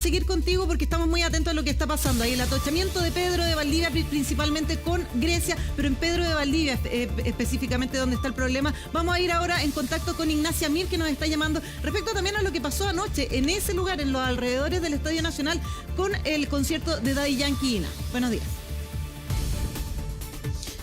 Seguir contigo porque estamos muy atentos a lo que está pasando ahí, el atochamiento de Pedro de Valdivia, principalmente con Grecia, pero en Pedro de Valdivia específicamente donde está el problema. Vamos a ir ahora en contacto con Ignacia Mir, que nos está llamando respecto también a lo que pasó anoche en ese lugar, en los alrededores del Estadio Nacional, con el concierto de Daddy Yankee Ina. Buenos días.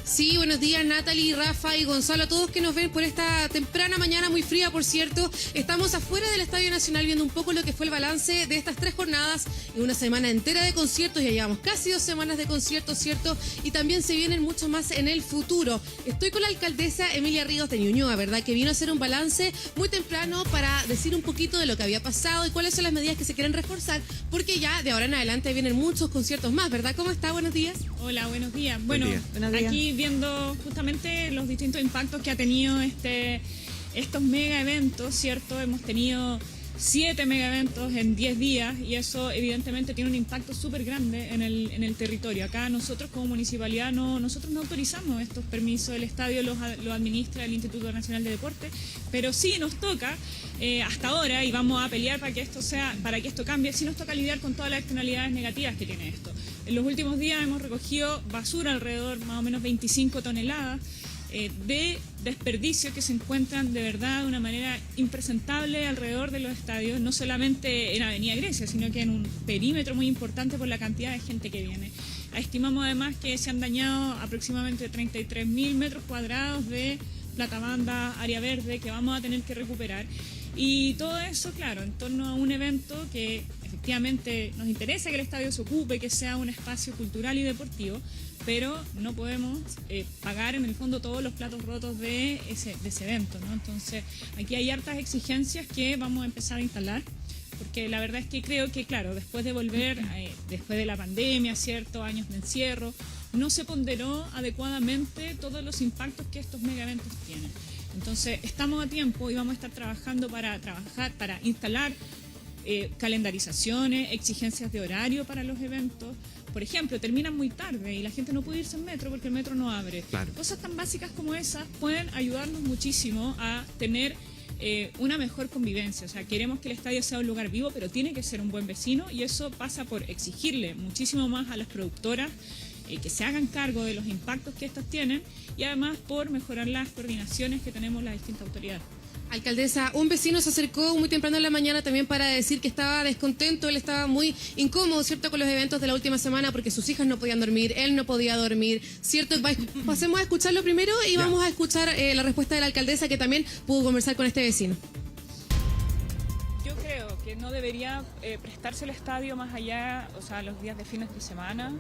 Sí, buenos días Natalie, Rafa y Gonzalo, a todos que nos ven por esta temprana mañana muy fría, por cierto. Estamos afuera del Estadio Nacional viendo un poco lo que fue el balance de estas 3 jornadas y una semana entera de conciertos. Ya llevamos casi 2 semanas de conciertos, ¿cierto? Y también se vienen mucho más en el futuro. Estoy con la alcaldesa Emilia Ríos de Ñuñoa, ¿verdad? Que vino a hacer un balance muy temprano para decir un poquito de lo que había pasado y cuáles son las medidas que se quieren reforzar, porque ya de ahora en adelante vienen muchos conciertos más, ¿verdad? ¿Cómo está? Buenos días. Hola, buenos días. Bueno, aquí viendo justamente los distintos impactos que ha tenido estos mega eventos, ¿cierto? Hemos tenido 7 mega eventos en 10 días y eso evidentemente tiene un impacto súper grande en el territorio. Acá nosotros como municipalidad nosotros no autorizamos estos permisos, el estadio los administra el Instituto Nacional de Deporte, pero sí nos toca hasta ahora, y vamos a pelear para que esto cambie, sí nos toca lidiar con todas las externalidades negativas que tiene esto. En los últimos días hemos recogido basura, alrededor más o menos 25 toneladas de desperdicio que se encuentran de verdad de una manera impresentable alrededor de los estadios, no solamente en Avenida Grecia, sino que en un perímetro muy importante por la cantidad de gente que viene. Estimamos además que se han dañado aproximadamente 33.000 metros cuadrados de platabanda, área verde, que vamos a tener que recuperar. Y todo eso, claro, en torno a un evento que efectivamente nos interesa que el estadio se ocupe, que sea un espacio cultural y deportivo, pero no podemos pagar en el fondo todos los platos rotos de ese evento, ¿no? Entonces, aquí hay hartas exigencias que vamos a empezar a instalar, porque la verdad es que creo que, claro, después de volver, después de la pandemia, ¿cierto?, años de encierro, no se ponderó adecuadamente todos los impactos que estos mega eventos tienen. Entonces, estamos a tiempo y vamos a estar trabajando para instalar calendarizaciones, exigencias de horario para los eventos. Por ejemplo, terminan muy tarde y la gente no puede irse en metro porque el metro no abre. Claro. Cosas tan básicas como esas pueden ayudarnos muchísimo a tener una mejor convivencia. O sea, queremos que el estadio sea un lugar vivo, pero tiene que ser un buen vecino, y eso pasa por exigirle muchísimo más a las productoras que se hagan cargo de los impactos que estas tienen, y además por mejorar las coordinaciones que tenemos las distintas autoridades. Alcaldesa, un vecino se acercó muy temprano en la mañana también para decir que estaba descontento, él estaba muy incómodo, ¿cierto?, con los eventos de la última semana porque sus hijas no podían dormir, él no podía dormir, ¿cierto? Pasemos a escucharlo primero y vamos a escuchar la respuesta de la alcaldesa, que también pudo conversar con este vecino. Yo creo que no debería prestarse el estadio más allá, o sea, los días de fines de semana,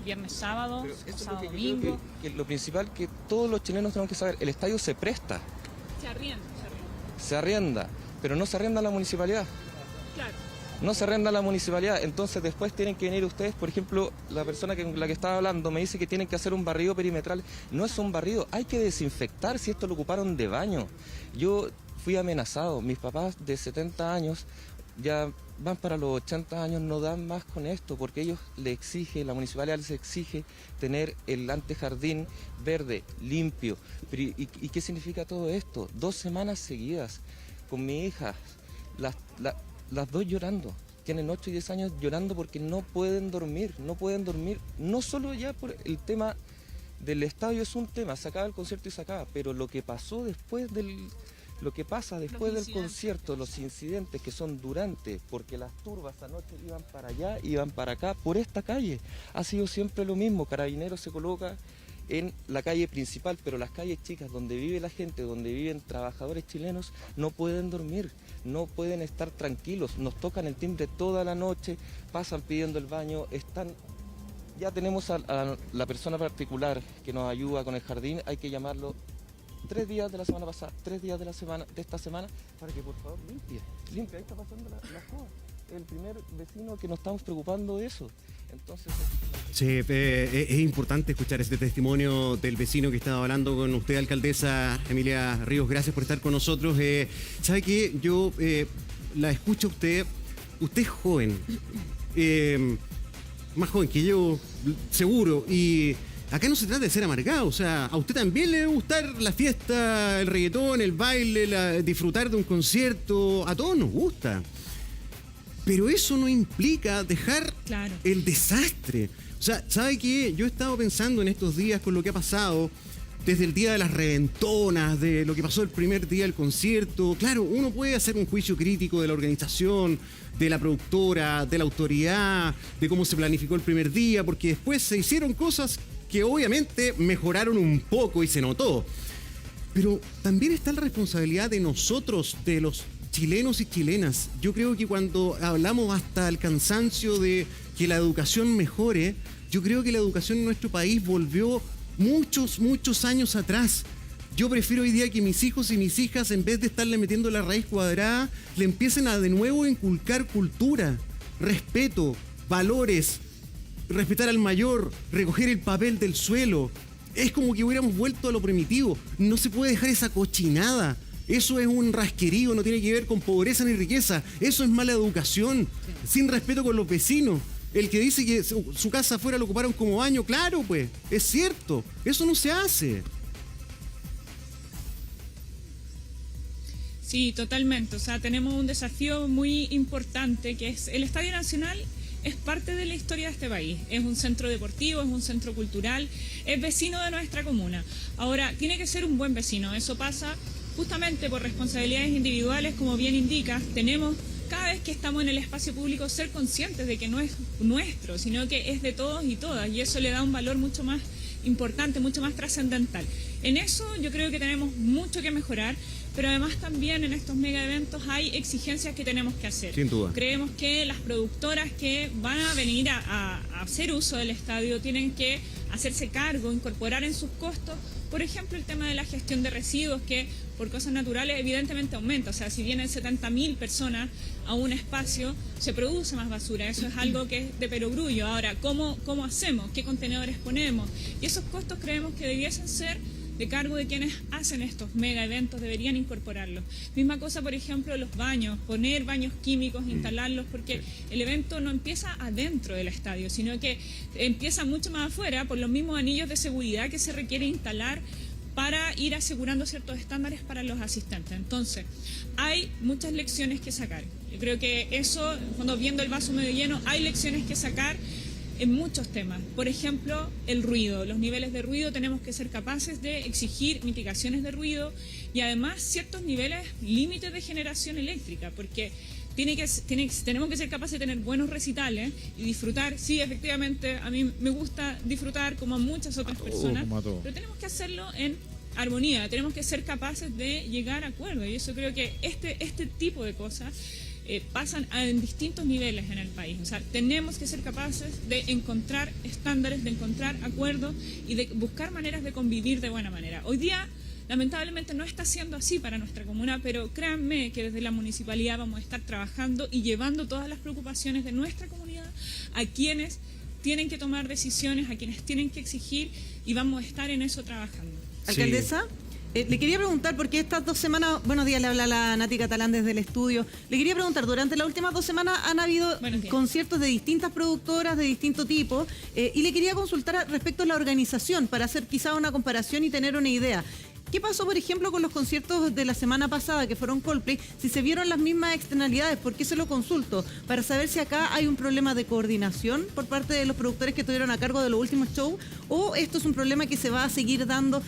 viernes, sábado, sábado, domingo. Que lo principal que todos los chilenos tenemos que saber, el estadio se presta. Se arrienda, pero no se arrienda a la municipalidad. Claro. No se arrienda a la municipalidad, entonces después tienen que venir ustedes, por ejemplo, la persona con la que estaba hablando me dice que tienen que hacer un barrido perimetral. No es un barrido, hay que desinfectar si esto lo ocuparon de baño. Yo fui amenazado, mis papás de 70 años ya van para los 80 años, no dan más con esto, porque ellos le exigen, la municipalidad les exige tener el antejardín verde, limpio. ¿Y qué significa todo esto? 2 semanas seguidas con mi hija, las 2 llorando, tienen 8 y 10 años llorando porque no pueden dormir, no solo ya por el tema del estadio es un tema, se acaba el concierto y se acaba, pero lo que pasó después lo que pasa después del concierto, los incidentes que son durante, porque las turbas anoche iban para allá, iban para acá, por esta calle. Ha sido siempre lo mismo, Carabineros se coloca en la calle principal, pero las calles chicas donde vive la gente, donde viven trabajadores chilenos, no pueden dormir, no pueden estar tranquilos, nos tocan el timbre toda la noche, pasan pidiendo el baño, ya tenemos a la persona particular que nos ayuda con el jardín, hay que llamarlo 3 días de la semana pasada, 3 días de esta semana, para que por favor limpie, ahí está pasando la escoba. El primer vecino que nos estamos preocupando de eso. Entonces, sí, es importante escuchar este testimonio del vecino que estaba hablando con usted, alcaldesa Emilia Ríos. Gracias por estar con nosotros. ¿Sabe qué? Yo la escucho a usted es joven, más joven que yo, seguro, y acá no se trata de ser amargado, o sea, a usted también le debe gustar la fiesta, el reggaetón, el baile, disfrutar de un concierto, a todos nos gusta. pero eso no implica dejar Claro. el desastre. O sea, ¿sabe qué? Yo he estado pensando en estos días con lo que ha pasado, desde el día de las reventonas, de lo que pasó el primer día del concierto. Claro, uno puede hacer un juicio crítico de la organización, de la productora, de la autoridad, de cómo se planificó el primer día, porque después se hicieron cosas que obviamente mejoraron un poco y se notó. Pero también está la responsabilidad de nosotros, de los chilenos y chilenas. Yo creo que cuando hablamos hasta el cansancio de que la educación mejore, yo creo que la educación en nuestro país volvió muchos años atrás. Yo prefiero hoy día que mis hijos y mis hijas, en vez de estarle metiendo la raíz cuadrada, le empiecen a de nuevo inculcar cultura, respeto, valores, respetar al mayor, recoger el papel del suelo. Es como que hubiéramos vuelto a lo primitivo. No se puede dejar esa cochinada. Eso es un rasquerío, no tiene que ver con pobreza ni riqueza. Eso es mala educación, sin respeto con los vecinos. El que dice que su casa afuera lo ocuparon como baño, claro, pues, es cierto. Eso no se hace. Sí, totalmente. O sea, tenemos un desafío muy importante, que es el Estadio Nacional. Es parte de la historia de este país. Es un centro deportivo, es un centro cultural, es vecino de nuestra comuna. Ahora, tiene que ser un buen vecino. Eso pasa justamente por responsabilidades individuales, como bien indicas. Tenemos, cada vez que estamos en el espacio público, ser conscientes de que no es nuestro, sino que es de todos y todas, y eso le da un valor mucho más importante, mucho más trascendental. En eso yo creo que tenemos mucho que mejorar, pero además también en estos mega eventos hay exigencias que tenemos que hacer. Sin duda. Creemos que las productoras que van a venir a hacer uso del estadio tienen que hacerse cargo, incorporar en sus costos, por ejemplo, el tema de la gestión de residuos, que por cosas naturales evidentemente aumenta. O sea, si vienen 70.000 personas a un espacio, se produce más basura. Eso es algo que es de perogrullo. Ahora, ¿cómo hacemos? ¿Qué contenedores ponemos? Y esos costos creemos que debiesen ser de cargo de quienes hacen estos mega eventos, deberían incorporarlos. Misma cosa, por ejemplo, los baños, poner baños químicos, instalarlos, porque el evento no empieza adentro del estadio, sino que empieza mucho más afuera, por los mismos anillos de seguridad que se requiere instalar para ir asegurando ciertos estándares para los asistentes. Entonces, hay muchas lecciones que sacar. Yo creo que eso, cuando viendo el vaso medio lleno, hay lecciones que sacar en muchos temas. Por ejemplo, el ruido, los niveles de ruido, tenemos que ser capaces de exigir mitigaciones de ruido y además ciertos niveles límites de generación eléctrica, porque tenemos que ser capaces de tener buenos recitales y disfrutar. Sí, efectivamente, a mí me gusta disfrutar como a muchas otras personas, pero tenemos que hacerlo en armonía, tenemos que ser capaces de llegar a acuerdos, y eso creo que este tipo de cosas pasan en distintos niveles en el país. O sea, tenemos que ser capaces de encontrar estándares, de encontrar acuerdos y de buscar maneras de convivir de buena manera. Hoy día, lamentablemente, no está siendo así para nuestra comuna, pero créanme que desde la municipalidad vamos a estar trabajando y llevando todas las preocupaciones de nuestra comunidad a quienes tienen que tomar decisiones, a quienes tienen que exigir, y vamos a estar en eso trabajando. Alcaldesa, le quería preguntar, porque estas 2 semanas, buenos días, le habla la Nati Catalán desde el estudio. Le quería preguntar, durante las últimas 2 semanas han habido conciertos de distintas productoras, de distinto tipo, y le quería consultar respecto a la organización, para hacer quizá una comparación y tener una idea. ¿Qué pasó, por ejemplo, con los conciertos de la semana pasada, que fueron Coldplay? Si se vieron las mismas externalidades, ¿por qué se lo consulto? Para saber si acá hay un problema de coordinación por parte de los productores que estuvieron a cargo de los últimos shows, o esto es un problema que se va a seguir dando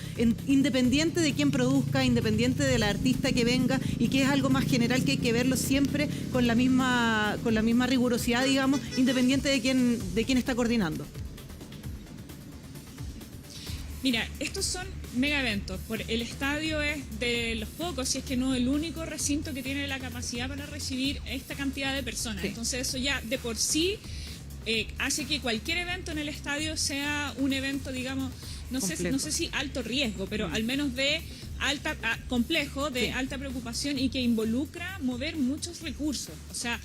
independiente de quién produzca, independiente del artista que venga, y que es algo más general que hay que verlo siempre con la misma rigurosidad, digamos, independiente de quién está coordinando. Mira, estos son mega eventos. El estadio es de los pocos, si es que no el único recinto que tiene la capacidad para recibir esta cantidad de personas. Sí. Entonces eso ya de por sí hace que cualquier evento en el estadio sea un evento, digamos, no sé si alto riesgo, pero al menos de complejo, de alta preocupación, y que involucra mover muchos recursos. O sea,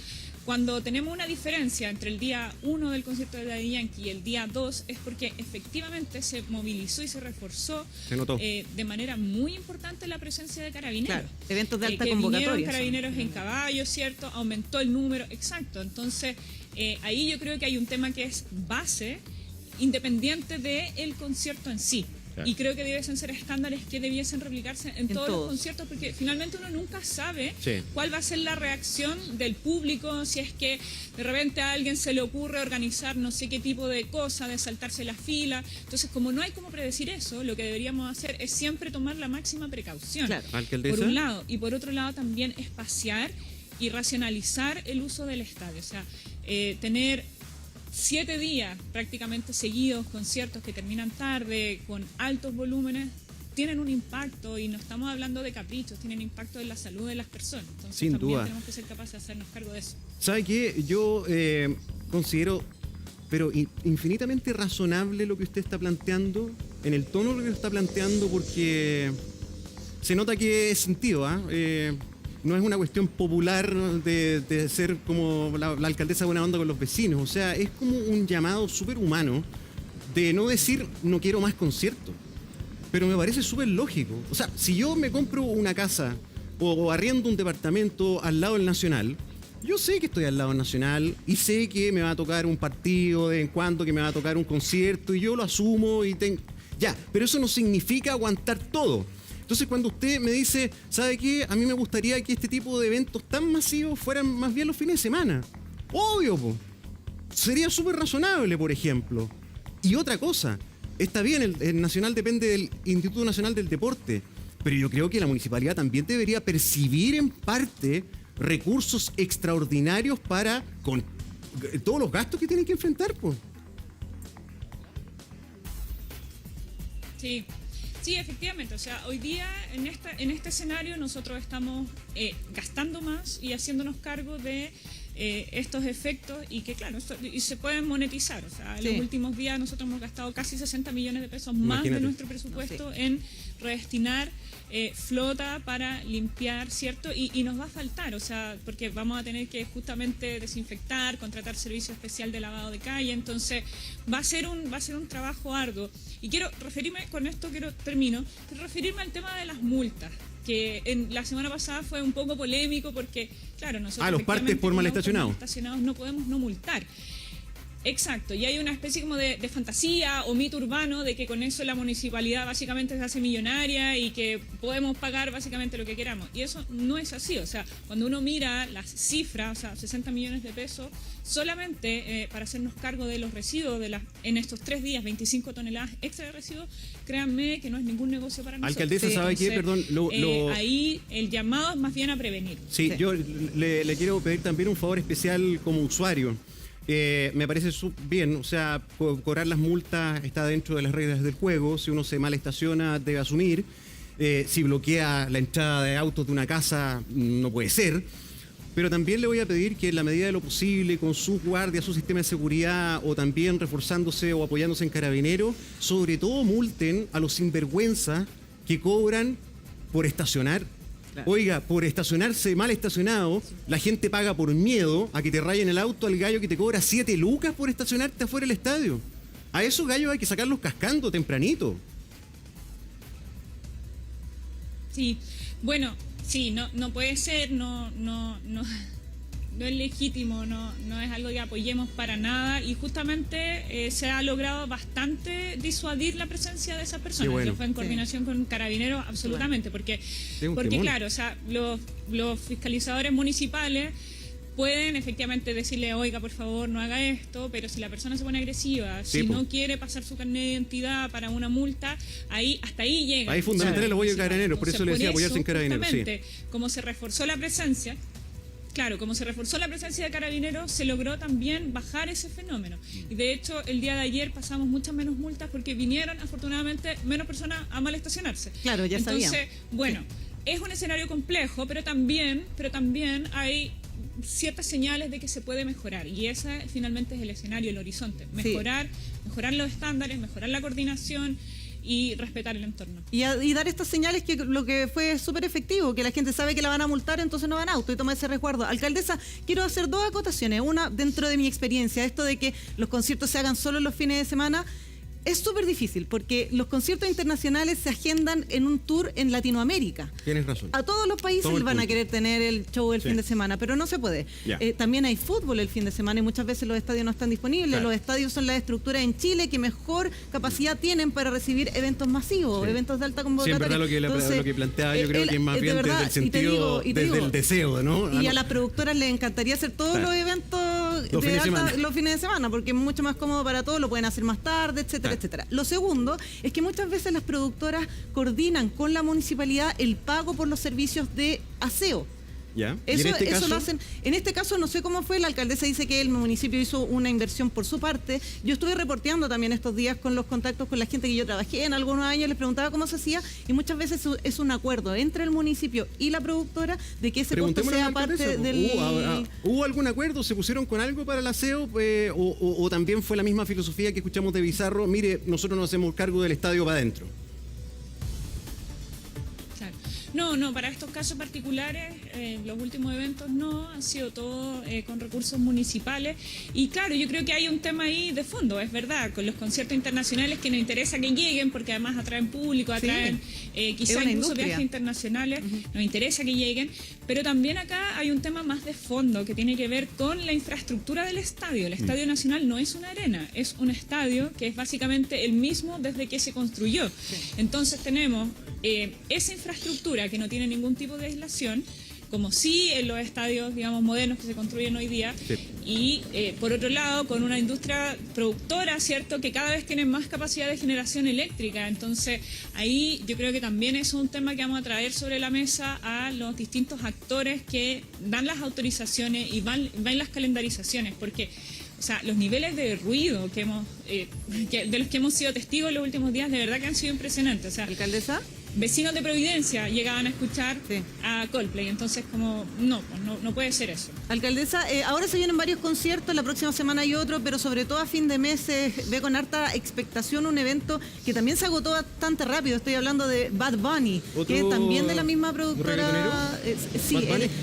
cuando tenemos una diferencia entre el día 1 del concierto de Daddy Yankee y el día 2, es porque efectivamente se movilizó y se reforzó de manera muy importante la presencia de carabineros. Claro, eventos de alta convocatoria. Carabineros en caballo, ¿cierto? Aumentó el número, exacto. Entonces, ahí yo creo que hay un tema que es base, independiente del concierto en sí. Claro. Y creo que debiesen ser estándares que debiesen replicarse en todos los conciertos, porque finalmente uno nunca sabe cuál va a ser la reacción del público, si es que de repente a alguien se le ocurre organizar no sé qué tipo de cosa, de saltarse la fila. Entonces, como no hay cómo predecir eso, lo que deberíamos hacer es siempre tomar la máxima precaución. Claro. Por un lado. Y por otro lado también espaciar y racionalizar el uso del estadio. O sea, tener 7 días prácticamente seguidos, conciertos que terminan tarde, con altos volúmenes, tienen un impacto, y no estamos hablando de caprichos, tienen impacto en la salud de las personas. Entonces sin también duda tenemos que ser capaces de hacernos cargo de eso. ¿Sabe qué? Yo considero, pero infinitamente razonable lo que usted está planteando, en el tono lo que está planteando, porque se nota que es sentido, no es una cuestión popular de ser como la alcaldesa buena onda con los vecinos. O sea, es como un llamado súper humano de no decir no quiero más conciertos. Pero me parece súper lógico. O sea, si yo me compro una casa o arriendo un departamento al lado del Nacional, yo sé que estoy al lado del Nacional y sé que me va a tocar un partido de vez en cuando, que me va a tocar un concierto, y yo lo asumo y ya, pero eso no significa aguantar todo. Entonces, cuando usted me dice, ¿sabe qué? A mí me gustaría que este tipo de eventos tan masivos fueran más bien los fines de semana. Obvio, po. Sería súper razonable, por ejemplo. Y otra cosa, está bien, el Nacional depende del Instituto Nacional del Deporte, pero yo creo que la municipalidad también debería percibir en parte recursos extraordinarios para con todos los gastos que tienen que enfrentar, pues. Sí, efectivamente. O sea, hoy día en este escenario nosotros estamos gastando más y haciéndonos cargo de estos efectos, y que claro, y se pueden monetizar. O sea, en los últimos días nosotros hemos gastado casi 60 millones de pesos más de nuestro presupuesto en redestinar flota para limpiar, ¿cierto? Y nos va a faltar, o sea, porque vamos a tener que justamente desinfectar, contratar servicio especial de lavado de calle. Entonces va a ser un trabajo arduo. Y quiero referirme, con esto quiero referirme al tema de las multas, que en la semana pasada fue un poco polémico porque, claro, nosotros los partes por mal estacionados no podemos no multar. Exacto, y hay una especie como de fantasía o mito urbano de que con eso la municipalidad básicamente se hace millonaria y que podemos pagar básicamente lo que queramos. Y eso no es así. O sea, cuando uno mira las cifras, o sea, 60 millones de pesos, solamente para hacernos cargo de los residuos en estos 3 días, 25 toneladas extra de residuos, créanme que no es ningún negocio para nosotros. Alcaldesa, ¿sabe qué? Perdón. Ahí el llamado es más bien a prevenir. Sí, yo le quiero pedir también un favor especial como usuario. Me parece bien, o sea, cobrar las multas está dentro de las reglas del juego. Si uno se mal estaciona, debe asumir. Si bloquea la entrada de autos de una casa, no puede ser. Pero también le voy a pedir que en la medida de lo posible, con sus guardias, su sistema de seguridad, o también reforzándose o apoyándose en Carabineros, sobre todo multen a los sinvergüenzas que cobran por estacionar. Claro. Oiga, por estacionarse mal estacionado, la gente paga por miedo a que te rayen el auto al gallo que te cobra 7 lucas por estacionarte afuera del estadio. A esos gallos hay que sacarlos cascando tempranito. Sí, bueno, sí, no puede ser, no es legítimo, no es algo que apoyemos para nada, y justamente se ha logrado bastante disuadir la presencia de esas personas. Bueno. Yo fue en coordinación con Carabineros, absolutamente, porque claro, o sea, los fiscalizadores municipales pueden efectivamente decirle, oiga, por favor, no haga esto, pero si la persona se pone agresiva, si no quiere pasar su carnet de identidad para una multa, hasta ahí llega. Ahí fundamental el apoyo de Carabineros, por eso le decía apoyarse en Carabineros. Como se reforzó la presencia, de Carabineros, se logró también bajar ese fenómeno. Y de hecho, el día de ayer pasamos muchas menos multas porque vinieron, afortunadamente, menos personas a mal estacionarse. Claro, ya sabían. Entonces, bueno, es un escenario complejo, pero también hay ciertas señales de que se puede mejorar, y ese finalmente es el escenario, el horizonte. Mejorar los estándares, mejorar la coordinación y respetar el entorno. Y dar estas señales, que lo que fue súper efectivo, que la gente sabe que la van a multar, entonces no van a auto, y toma ese resguardo. Alcaldesa, quiero hacer 2 acotaciones. Una, dentro de mi experiencia, esto de que los conciertos se hagan solo los fines de semana, Es súper difícil porque los conciertos internacionales se agendan en un tour en Latinoamérica. Tienes razón. A todos los países van a querer tener el show el fin de semana, pero no se puede. También hay fútbol el fin de semana y muchas veces los estadios no están disponibles. Claro. Los estadios son las estructuras en Chile que mejor capacidad tienen para recibir eventos masivos, eventos de alta convocatoria. Sí, es verdad lo que planteaba, yo creo que es más bien verdad, desde el sentido, desde el deseo, ¿no? Y a las productoras les encantaría hacer todos los eventos los fines de semana, porque es mucho más cómodo para todos, lo pueden hacer más tarde, etcétera, etcétera. Lo segundo es que muchas veces las productoras coordinan con la municipalidad el pago por los servicios de aseo. ¿Ya? Eso lo hacen. En este caso no sé cómo fue, la alcaldesa dice que el municipio hizo una inversión por su parte. Yo estuve reporteando también estos días con los contactos con la gente que yo trabajé en algunos años, les preguntaba cómo se hacía y muchas veces es un acuerdo entre el municipio y la productora de que ese costo sea parte del... ¿Hubo algún acuerdo? ¿Se pusieron con algo para el aseo? ¿O también fue la misma filosofía que escuchamos de Bizarro? Mire, nosotros nos hacemos cargo del estadio para adentro. No, para estos casos particulares, los últimos eventos no, han sido todo con recursos municipales. Y claro, yo creo que hay un tema ahí de fondo, es verdad, con los conciertos internacionales que nos interesa que lleguen, porque además atraen público, atraen quizá incluso viajes internacionales, nos interesa que lleguen. Pero también acá hay un tema más de fondo que tiene que ver con la infraestructura del estadio. El Estadio Nacional no es una arena, es un estadio que es básicamente el mismo desde que se construyó. Entonces tenemos esa infraestructura que no tiene ningún tipo de aislación, como sí en los estadios, digamos, modernos que se construyen hoy día, y por otro lado, con una industria productora, ¿cierto?, que cada vez tiene más capacidad de generación eléctrica. Entonces, ahí yo creo que también es un tema que vamos a traer sobre la mesa a los distintos actores que dan las autorizaciones y van las calendarizaciones, porque... O sea, los niveles de ruido de los que hemos sido testigos en los últimos días, de verdad que han sido impresionantes. O sea, ¿alcaldesa? Vecinos de Providencia llegaban a escuchar a Coldplay, entonces como no puede ser eso. Alcaldesa, ahora se vienen varios conciertos, la próxima semana hay otro, pero sobre todo a fin de mes se ve con harta expectación un evento que también se agotó bastante rápido. Estoy hablando de Bad Bunny, que es también de la misma productora. Sí,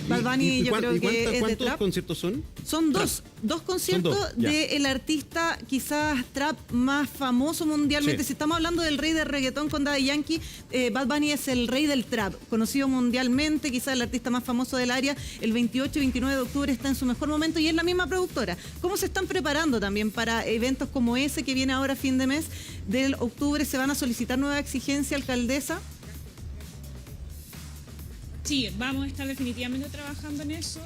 Bad Bunny yo creo que es de trap. ¿Cuántos conciertos son? Son dos conciertos del artista quizás trap más famoso mundialmente. Si estamos hablando del rey del reggaetón con Daddy Yankee, Bad Bunny es el rey del trap, conocido mundialmente, quizás el artista más famoso del área. El 28 y 29 de octubre está en su mejor momento y es la misma productora. ¿Cómo se están preparando también para eventos como ese que viene ahora a fin de mes? Del octubre se van a solicitar nuevas exigencias, alcaldesa. Sí, vamos a estar definitivamente trabajando en eso,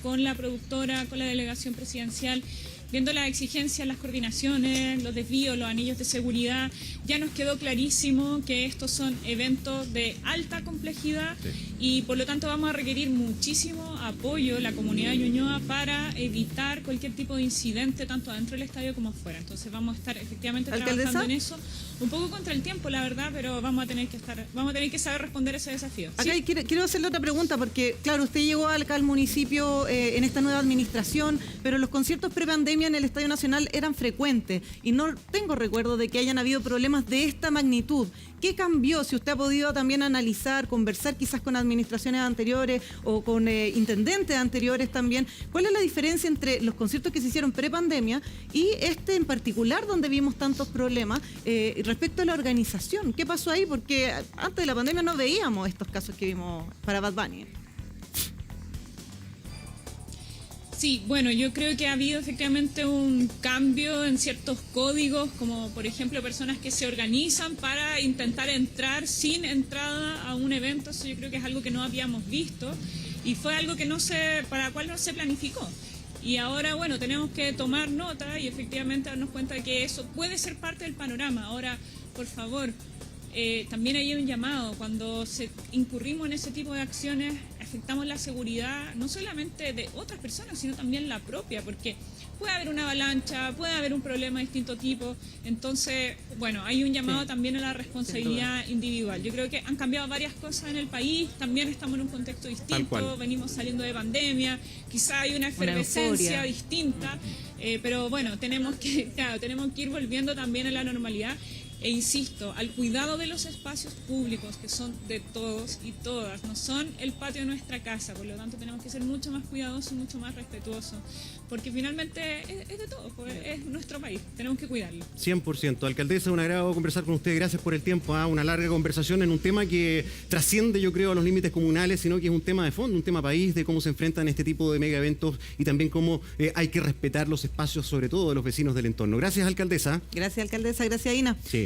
con la productora, con la delegación presidencial, viendo las exigencias, las coordinaciones, los desvíos, los anillos de seguridad. Ya nos quedó clarísimo que estos son eventos de alta complejidad y por lo tanto vamos a requerir muchísimo apoyo la comunidad de Ñuñoa para evitar cualquier tipo de incidente tanto dentro del estadio como afuera. Entonces vamos a estar efectivamente trabajando en eso, un poco contra el tiempo, la verdad, pero vamos a tener que saber responder ese desafío. Acá quiero hacerle otra pregunta porque, claro, usted llegó acá al municipio en esta nueva administración, pero los conciertos pre-pandemia en el Estadio Nacional eran frecuentes y no tengo recuerdo de que hayan habido problemas de esta magnitud. ¿Qué cambió? Si usted ha podido también analizar, conversar quizás con administraciones anteriores o con intendentes anteriores también, ¿cuál es la diferencia entre los conciertos que se hicieron pre-pandemia y este en particular donde vimos tantos problemas respecto a la organización? ¿Qué pasó ahí? Porque antes de la pandemia no veíamos estos casos que vimos para Bad Bunny. Sí, bueno, yo creo que ha habido efectivamente un cambio en ciertos códigos, como por ejemplo personas que se organizan para intentar entrar sin entrada a un evento. Eso yo creo que es algo que no habíamos visto y fue algo que para la cual no se planificó. Y ahora, bueno, tenemos que tomar nota y efectivamente darnos cuenta de que eso puede ser parte del panorama. Ahora, por favor, también hay un llamado. Cuando incurrimos en ese tipo de acciones, afectamos la seguridad no solamente de otras personas, sino también la propia, porque puede haber una avalancha, puede haber un problema de distinto tipo. Entonces, bueno, hay un llamado también a la responsabilidad individual. Yo creo que han cambiado varias cosas en el país, también estamos en un contexto distinto, venimos saliendo de pandemia, quizá hay una efervescencia distinta, pero bueno, tenemos que ir volviendo también a la normalidad. e insisto, al cuidado de los espacios públicos que son de todos y todas, no son el patio de nuestra casa, por lo tanto tenemos que ser mucho más cuidadosos, mucho más respetuosos, porque finalmente es de todos, pues, es nuestro país, tenemos que cuidarlo. 100%. Alcaldesa, un agrado conversar con usted, gracias por el tiempo, una larga conversación en un tema que trasciende, yo creo, a los límites comunales, sino que es un tema de fondo, un tema país, de cómo se enfrentan este tipo de mega eventos y también cómo hay que respetar los espacios, sobre todo de los vecinos del entorno. Gracias, alcaldesa. Gracias, alcaldesa. Gracias, Ina. Sí.